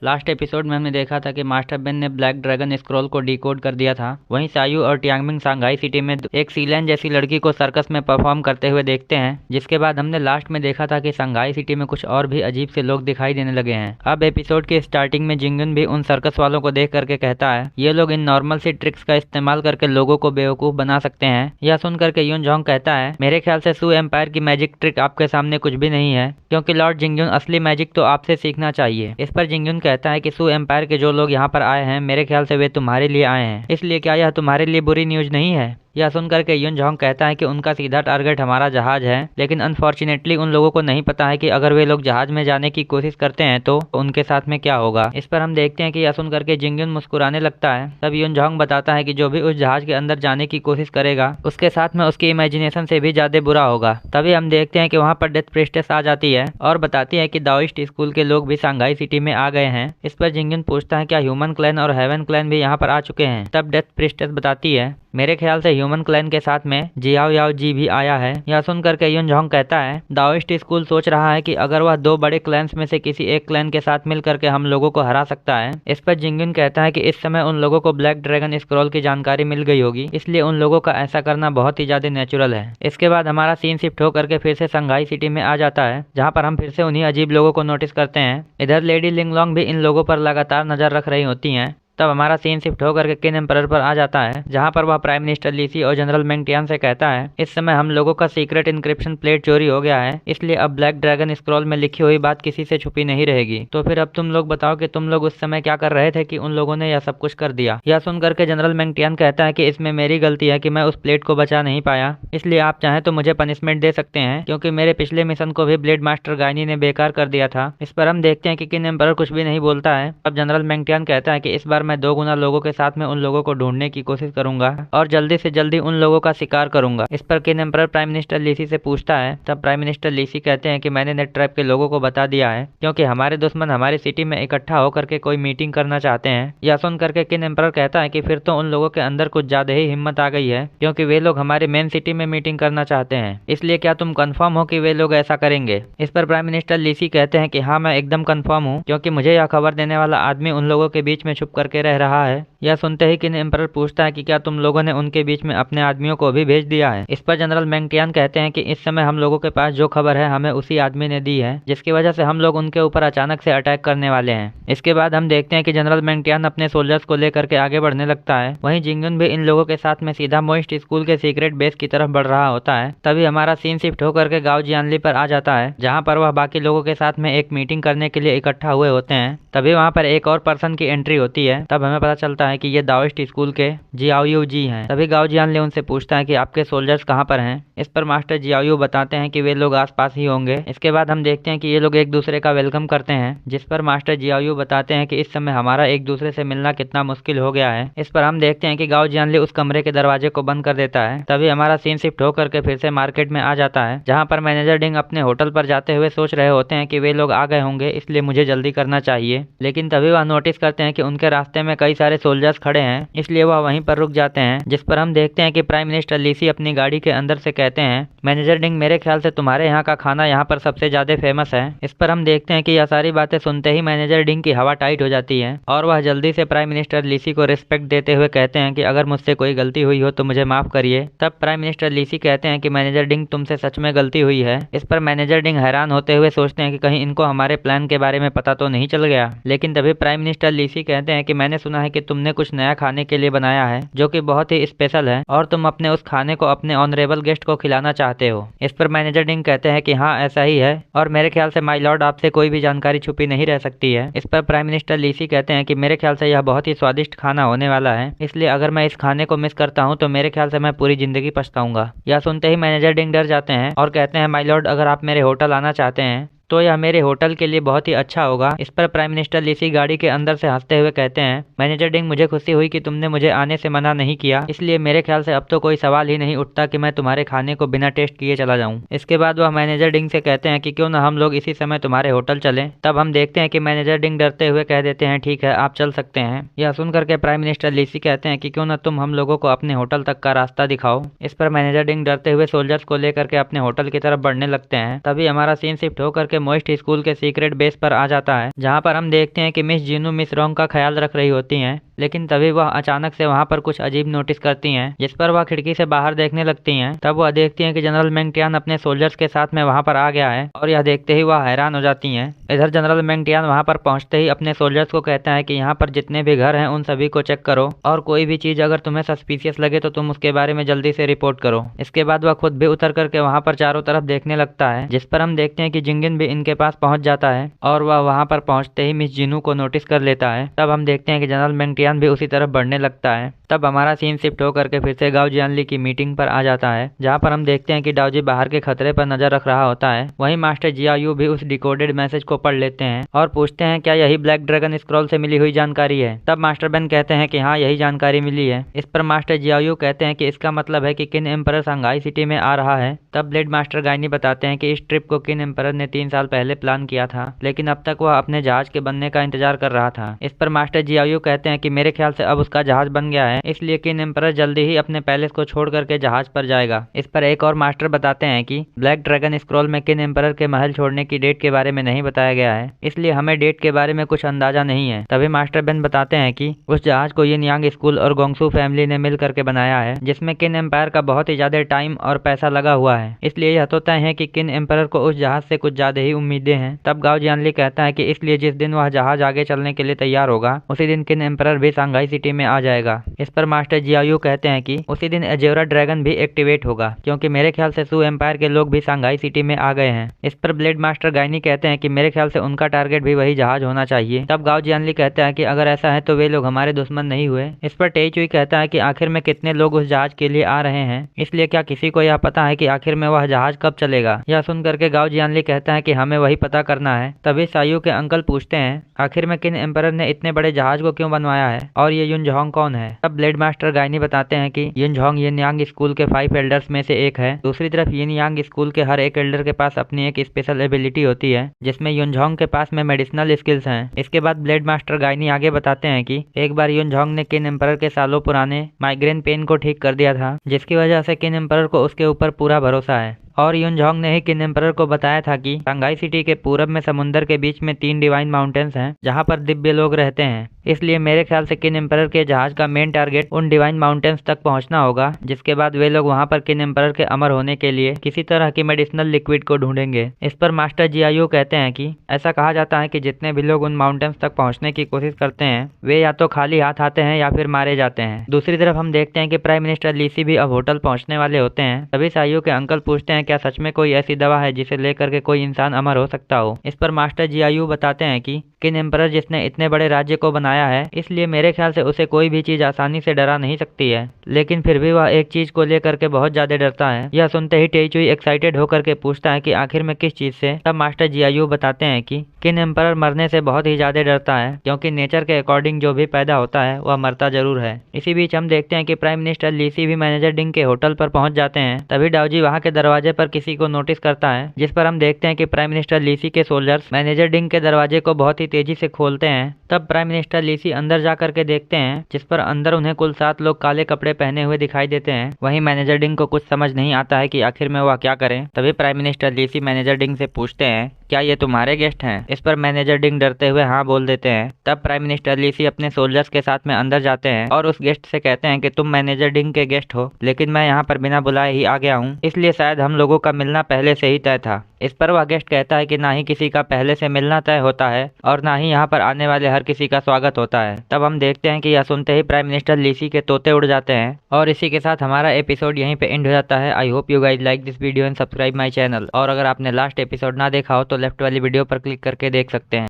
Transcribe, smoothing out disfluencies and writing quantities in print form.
Last episode में हमने देखा था कि मास्टर बेन ने ब्लैक ड्रैगन स्क्रॉल को डिकोड कर दिया था। वहीं सायू और टियांगमिंग सांघाई सिटी में एक सीलन जैसी लड़की को सर्कस में परफॉर्म करते हुए देखते हैं, जिसके बाद हमने लास्ट में देखा था कि सांघाई सिटी में कुछ और भी अजीब से लोग दिखाई देने लगे हैं। अब एपिसोड की स्टार्टिंग में जिंगुन भी उन सर्कस वालों को देख करके कहता है ये लोग इन नॉर्मल सी ट्रिक्स का इस्तेमाल करके लोगों को बेवकूफ बना सकते हैं। यह सुन करके यून जोंग कहता है मेरे ख्याल से सू एम्पायर की मैजिक ट्रिक आपके सामने कुछ भी नहीं है, क्योंकि लॉर्ड जिंगजुन असली मैजिक तो आपसे सीखना चाहिए। इस पर जिंगजुन कहता है कि सू एम्पायर के जो लोग यहाँ पर आए हैं मेरे ख्याल से वे तुम्हारे लिए आए हैं, इसलिए क्या यह तुम्हारे लिए बुरी न्यूज नहीं है। यह सुनकर के यून जोंग कहता है कि उनका सीधा टारगेट हमारा जहाज है, लेकिन अनफॉर्चुनेटली उन लोगों को नहीं पता है कि अगर वे लोग जहाज में जाने की कोशिश करते हैं तो उनके साथ में क्या होगा। इस पर हम देखते हैं कि यह सुनकर के जिंगजुन मुस्कुराने लगता है। तब यून जोंग बताता है कि जो भी उस जहाज के अंदर जाने की कोशिश करेगा उसके साथ में उसकी इमेजिनेशन से भी ज्यादा बुरा होगा। तभी हम देखते हैं कि वहाँ पर डेथ प्रिस्टेस आ जाती है और बताती है कि दाओइस्ट स्कूल के लोग भी सांघाई सिटी में आ गए हैं। इस पर जिंगजुन पूछता है क्या ह्यूमन क्लैन और हेवन क्लैन भी यहाँ पर आ चुके हैं। तब डेथ प्रिस्टेस बताती है मेरे ख्याल से ह्यूमन क्लैन के साथ में जियाओ याओ जी भी आया है। यह सुनकर के यून जोंग कहता है दाओइस्ट स्कूल सोच रहा है कि अगर वह दो बड़े क्लैन्स में से किसी एक क्लैन के साथ मिल करके हम लोगों को हरा सकता है। इस पर जिंगजुन कहता है कि इस समय उन लोगों को ब्लैक ड्रैगन स्क्रॉल की जानकारी मिल गई होगी, इसलिए उन लोगों का ऐसा करना बहुत ही ज्यादा नेचुरल है। इसके बाद हमारा सीन शिफ्ट होकर के फिर से संघाई सिटी में आ जाता है, जहाँ पर हम फिर से उन्हीं अजीब लोगों को नोटिस करते हैं। इधर लेडी लिंगलोंग भी इन लोगों पर लगातार नजर रख रही होती हैं। तब हमारा सीन शिफ्ट होकर के किन एम्परर पर आ जाता है, जहां पर वह प्राइम मिनिस्टर लीसी और जनरल मेंगटियान से कहता है इस समय हम लोगों का सीक्रेट इंक्रिप्शन प्लेट चोरी हो गया है, इसलिए अब ब्लैक ड्रैगन स्क्रॉल में लिखी हुई बात किसी से छुपी नहीं रहेगी। तो फिर अब तुम लोग बताओ कि तुम लोग उस समय क्या कर रहे थे कि उन लोगों ने यह सब कुछ कर दिया। यह सुनकर के जनरल मेंगटियान कहता है कि इसमें मेरी गलती है कि मैं उस प्लेट को बचा नहीं पाया, इसलिए आप चाहें तो मुझे पनिशमेंट दे सकते हैं, क्योंकि मेरे पिछले मिशन को भी ब्लेड मास्टर गायनी ने बेकार कर दिया था। इस पर हम देखते हैं कि किन एम्परर कुछ भी नहीं बोलता है। अब जनरल मेंगटियान कहता है कि इस बार मैं 2 गुना लोगों के साथ में उन लोगों को ढूंढने की कोशिश करूंगा और जल्दी से जल्दी उन लोगों का शिकार करूंगा। इस पर किन एम्परर प्राइम मिनिस्टर लीसी से पूछता है। तब प्राइम मिनिस्टर लीसी कहते हैं कि मैंने नेट ट्राइब के लोगों को बता दिया है, क्योंकि हमारे दुश्मन हमारी सिटी में इकट्ठा होकर के कोई मीटिंग करना चाहते हैं। यह सुन करके किन एम्परर कहता है कि फिर तो उन लोगों के अंदर कुछ ज्यादा ही हिम्मत आ गई है, क्योंकि वे लोग हमारे मेन सिटी में मीटिंग करना चाहते हैं, इसलिए क्या तुम कंफर्म हो कि वे लोग ऐसा करेंगे। इस पर प्राइम मिनिस्टर लीसी कहते हैं कि हाँ मैं एकदम कंफर्म हूँ, क्योंकि मुझे यह खबर देने वाला आदमी उन लोगों के बीच में छुप करके रह रहा है। यह सुनते ही किन एम्परर पूछता है कि क्या तुम लोगों ने उनके बीच में अपने आदमियों को भी भेज दिया है। इस पर जनरल मेंगटियान कहते हैं कि इस समय हम लोगों के पास जो खबर है हमें उसी आदमी ने दी है, जिसकी वजह से हम लोग उनके ऊपर अचानक से अटैक करने वाले हैं। इसके बाद हम देखते हैं कि जनरल मेंगटियान अपने सोल्जर्स को लेकर के आगे बढ़ने लगता है। वहीं जिंगजुन भी इन लोगों के साथ में सीधा मोइस्ट स्कूल के सीक्रेट बेस की तरफ बढ़ रहा होता है। तभी हमारा सीन शिफ्ट होकर के गाओ जियानली पर आ जाता है, जहाँ पर वह बाकी लोगों के साथ में एक मीटिंग करने के लिए इकट्ठा हुए होते हैं। तभी वहाँ पर एक और पर्सन की एंट्री होती है। तब हमें पता चलता है कि ये दाओइस्ट स्कूल के जियाओयू जी हैं। तभी गाओ जियानली उनसे पूछता है कि आपके सोल्जर्स कहाँ पर हैं। इस पर मास्टर जियाओयू बताते हैं कि वे लोग आसपास ही होंगे। इसके बाद हम देखते हैं कि ये लोग एक दूसरे का वेलकम करते हैं, जिस पर मास्टर जियाओयू बताते हैं कि इस समय हमारा एक दूसरे से मिलना कितना मुश्किल हो गया है। इस पर हम देखते हैं कि गाओ जियानली उस कमरे के दरवाजे को बंद कर देता है। तभी हमारा सीन शिफ्ट होकर के फिर से मार्केट में आ जाता है, जहाँ पर मैनेजर डिंग अपने होटल पर जाते हुए सोच रहे होते हैं कि वे लोग आ गए होंगे, इसलिए मुझे जल्दी करना चाहिए। लेकिन तभी वह नोटिस करते हैं कि उनके रास्ते में कई सारे सोल्जर्स खड़े हैं, इसलिए वह वहीं पर रुक जाते हैं। जिस पर हम देखते हैं कि प्राइम मिनिस्टर लीसी अपनी गाड़ी के अंदर से कहते हैं मैनेजर डिंग मेरे ख्याल से तुम्हारे यहाँ का खाना यहाँ पर सबसे ज्यादा फेमस है। इस पर हम देखते हैं कि यह सारी बातें सुनते ही मैनेजर डिंग की हवा टाइट हो जाती है और वह जल्दी से प्राइम मिनिस्टर लीसी को रिस्पेक्ट देते हुए कहते हैं कि अगर मुझसे कोई गलती हुई हो तो मुझे माफ करिए। तब प्राइम मिनिस्टर लीसी कहते हैं कि मैनेजर डिंग तुमसे सच में गलती हुई है। इस पर मैनेजर डिंग हैरान होते हुए सोचते हैं कि कहीं इनको हमारे प्लान के बारे में पता तो नहीं चल गया। लेकिन तभी प्राइम मिनिस्टर लीसी कहते हैं कि मैंने सुना है कि तुमने कुछ नया खाने के लिए बनाया है जो कि बहुत ही स्पेशल है और तुम अपने उस खाने को अपने ऑनरेबल गेस्ट को खिलाना चाहते हो। इस पर मैनेजर डिंग कहते हैं कि हाँ ऐसा ही है और मेरे ख्याल से माय लॉर्ड आपसे कोई भी जानकारी छुपी नहीं रह सकती है। इस पर प्राइम मिनिस्टर लीसी कहते हैं कि मेरे ख्याल से यह बहुत ही स्वादिष्ट खाना होने वाला है, इसलिए अगर मैं इस खाने को मिस करता हूँ तो मेरे ख्याल से मैं पूरी जिंदगी पछताऊंगा। यह सुनते ही मैनेजर डिंग डर जाते हैं और कहते हैं माय लॉर्ड अगर आप मेरे होटल आना चाहते हैं तो यह मेरे होटल के लिए बहुत ही अच्छा होगा। इस पर प्राइम मिनिस्टर लीसी गाड़ी के अंदर से हंसते हुए कहते हैं मैनेजर डिंग मुझे खुशी हुई कि तुमने मुझे आने से मना नहीं किया, इसलिए मेरे ख्याल से अब तो कोई सवाल ही नहीं उठता कि मैं तुम्हारे खाने को बिना टेस्ट किए चला जाऊं। इसके बाद वह मैनेजर डिंग से कहते हैं कि क्यों ना हम लोग इसी समय तुम्हारे होटल चलें। तब हम देखते हैं कि मैनेजर डिंग डरते हुए कह देते हैं ठीक है आप चल सकते हैं। यह सुन करके प्राइम मिनिस्टर लीसी कहते हैं कि क्यों ना तुम हम लोगों को अपने होटल तक का रास्ता दिखाओ। इस पर मैनेजर डिंग डरते हुए सोल्जर्स को लेकर के अपने होटल की तरफ बढ़ने लगते हैं। तभी हमारा सीन शिफ्ट होकर के के मोस्ट स्कूल के सीक्रेट बेस पर आ जाता है, जहाँ पर हम देखते हैं कि मिस जिनू मिस रोंग का ख्याल रख रही होती हैं। लेकिन तभी वह अचानक से वहाँ पर कुछ अजीब नोटिस करती हैं, जिस पर वह खिड़की से बाहर देखने लगती हैं। तब वह देखती हैं कि जनरल मेंगटियान अपने सोल्जर्स के साथ में वहाँ पर आ गया है, और यह देखते ही वह हैरान हो जाती हैं। इधर जनरल मेंगटियान वहाँ पर पहुँचते ही अपने सोल्जर्स को कहता है कि यहाँ पर जितने भी घर हैं उन सभी को चेक करो, और कोई भी चीज अगर तुम्हें सस्पिशियस लगे तो तुम उसके बारे में जल्दी से रिपोर्ट करो। इसके बाद वह खुद भी उतर करके वहाँ पर चारों तरफ देखने लगता है, जिस पर हम देखते हैं कि जिंगिन भी इनके पास पहुँच जाता है, और वह वहाँ पर पहुँचते ही मिस जिनू को नोटिस कर लेता है। तब हम देखते हैं कि जनरल मेंगटियान भी उसी तरफ बढ़ने लगता है। तब हमारा सीन शिफ्ट होकर के फिर से गाओ जियानली की मीटिंग पर आ जाता है, जहाँ पर हम देखते हैं कि डाओजी बाहर के खतरे पर नजर रख रहा होता है। वहीं मास्टर जियायू भी उस डिकोडेड मैसेज को पढ़ लेते हैं और पूछते हैं क्या यही ब्लैक ड्रैगन स्क्रॉल से मिली हुई जानकारी है। तब मास्टर बेन कहते हैं कि हाँ, यही जानकारी मिली है। इस पर मास्टर जियायू कहते हैं कि इसका मतलब है कि किन एम्परर शंघाई सिटी में आ रहा है। तब ब्लेड मास्टर गाइनी बताते हैं कि इस ट्रिप को किन एम्परर ने 3 साल पहले प्लान किया था, लेकिन अब तक वह अपने जहाज के बनने का इंतजार कर रहा था। इस पर मास्टर जियायू कहते हैं कि मेरे ख्याल से अब उसका जहाज बन गया है, इसलिए किन एम्परर जल्दी ही अपने पैलेस को छोड़ करके जहाज पर जाएगा। इस पर एक और मास्टर बताते हैं कि ब्लैक ड्रैगन स्क्रॉल में किन एम्परर के महल छोड़ने की डेट के बारे में नहीं बताया गया है, इसलिए हमें डेट के बारे में कुछ अंदाजा नहीं है। तभी मास्टर बेन बताते हैं कि उस जहाज को यिन यांग स्कूल और गोंगसू फैमिली ने मिल करके बनाया है, जिसमें किन एम्पायर का बहुत ही ज्यादा टाइम और पैसा लगा हुआ है, इसलिए यह तो तय है कि किन एम्परर को उस जहाज से कुछ ज्यादा ही उम्मीदें हैं। तब गाओ जियानली कहता है कि इसलिए जिस दिन वह जहाज आगे चलने के लिए तैयार होगा उसी दिन किन एम्परर भी शंघाई सिटी में आ जाएगा। इस पर मास्टर जियायू कहते हैं कि उसी दिन एजेवरा ड्रैगन भी एक्टिवेट होगा, क्योंकि मेरे ख्याल से सू एम्पायर के लोग भी शंघाई सिटी में आ गए हैं। इस पर ब्लेड मास्टर गाइनी कहते हैं कि मेरे ख्याल से उनका टारगेट भी वही जहाज होना चाहिए। तब गाओ जियानली कहता है कि अगर ऐसा है तो वे लोग हमारे दुश्मन नहीं हुए। इस पर टेई चुई कहता है कि आखिर में कितने लोग उस जहाज के लिए आ रहे हैं, इसलिए क्या किसी को यह पता है कि आखिर में वह जहाज कब चलेगा। यह सुन करके गाओ जियानली कहता है कि हमें वही पता करना है। तभी सायू के अंकल पूछते हैं आखिर में किन एम्परर ने इतने बड़े जहाज को क्यों बनवाया है, और ये युनझोंग कौन है। तब ब्लेड मास्टर गाइनी बताते हैं कि युनझोंग यिन यांग स्कूल के 5 एल्डर्स में से एक है। दूसरी तरफ यिन यांग स्कूल के हर एक एल्डर के पास अपनी एक स्पेशल एबिलिटी होती है, जिसमें युनझोंग के पास में मेडिसिनल स्किल्स हैं। इसके बाद ब्लेड मास्टर गाइनी आगे बताते हैं कि एक बार युनझोंग ने किन एम्परर के सालों पुराने माइग्रेन पेन को ठीक कर दिया था, जिसकी वजह से किन एम्परर को उसके ऊपर पूरा भरोसा है। और युनझोंग ने ही किन एम्परर को बताया था कि शंघाई सिटी के पूरब में समुद्र के बीच में 3 डिवाइन माउंटेन्स हैं, जहां पर दिव्य लोग रहते हैं। इसलिए मेरे ख्याल से किन एम्परर के जहाज का मेन टारगेट उन डिवाइन माउंटेन्स तक पहुंचना होगा, जिसके बाद वे लोग वहां पर किन एम्परर के अमर होने के लिए किसी तरह की मेडिसिनल लिक्विड को ढूंढेंगे। इस पर मास्टर जियायू कहते हैं कि ऐसा कहा जाता है कि जितने भी लोग उन माउंटेन्स तक पहुंचने की कोशिश करते हैं वे या तो खाली हाथ आते हैं या फिर मारे जाते हैं। दूसरी तरफ हम देखते हैं कि प्राइम मिनिस्टर लीसी भी अब होटल पहुंचने वाले होते हैं। तभी सायू के अंकल पूछते हैं क्या सच में कोई ऐसी दवा है जिसे लेकर के कोई इंसान अमर हो सकता हो। इस पर मास्टर जियायू बताते हैं कि किन एम्परर जिसने इतने बड़े राज्य को बनाया है, इसलिए मेरे ख्याल से उसे कोई भी चीज आसानी से डरा नहीं सकती है, लेकिन फिर भी वह एक चीज को लेकर के बहुत ज्यादा डरता है। यह सुनते ही टेई चुई एक्साइटेड होकर के पूछता है कि आखिर में किस चीज से। तब मास्टर जियायू बताते हैं कि किन एम्परर मरने से बहुत ही ज्यादा डरता है, क्योंकि नेचर के अकॉर्डिंग जो भी पैदा होता है वह मरता जरूर है। इसी बीच हम देखते हैं कि प्राइम मिनिस्टर लीसी भी मैनेजर डिंग के होटल पर पहुंच जाते हैं। तभी डाओजी वहां के दरवाजे पर किसी को नोटिस करता है, जिस पर हम देखते हैं कि प्राइम मिनिस्टर लीसी के सोल्जर्स मैनेजर डिंग के दरवाजे को बहुत ही तेजी से खोलते हैं। तब प्राइम मिनिस्टर लीसी अंदर जाकर के देखते हैं, जिस पर अंदर उन्हें कुल 7 लोग काले कपड़े पहने हुए दिखाई देते हैं। वहीं मैनेजर डिंग को कुछ समझ नहीं आता है कि आखिर में वह क्या करें। तभी प्राइम मिनिस्टर लीसी मैनेजर डिंग से पूछते हैं क्या ये तुम्हारे गेस्ट हैं। इस पर मैनेजर डिंग डरते हुए हाँ बोल देते हैं। तब प्राइम मिनिस्टर लीसी अपने सोल्जर्स के साथ में अंदर जाते हैं और उस गेस्ट से कहते हैं कि तुम मैनेजर डिंग के गेस्ट हो, लेकिन मैं यहाँ पर बिना बुलाए ही आ गया हूँ, इसलिए शायद हम लोगों का मिलना पहले से ही तय था। इस पर वह गेस्ट कहता है कि ना ही किसी का पहले से मिलना तय होता है और ना ही यहाँ पर आने वाले हर किसी का स्वागत होता है। तब हम देखते हैं कि यह सुनते ही प्राइम मिनिस्टर लीसी के तोते उड़ जाते हैं और इसी के साथ हमारा एपिसोड यहीं पे एंड हो जाता है। I hope you guys like this video and subscribe my channel. और अगर आपने लास्ट एपिसोड ना देखा हो तो लेफ्ट वाली वीडियो पर क्लिक करके देख सकते हैं।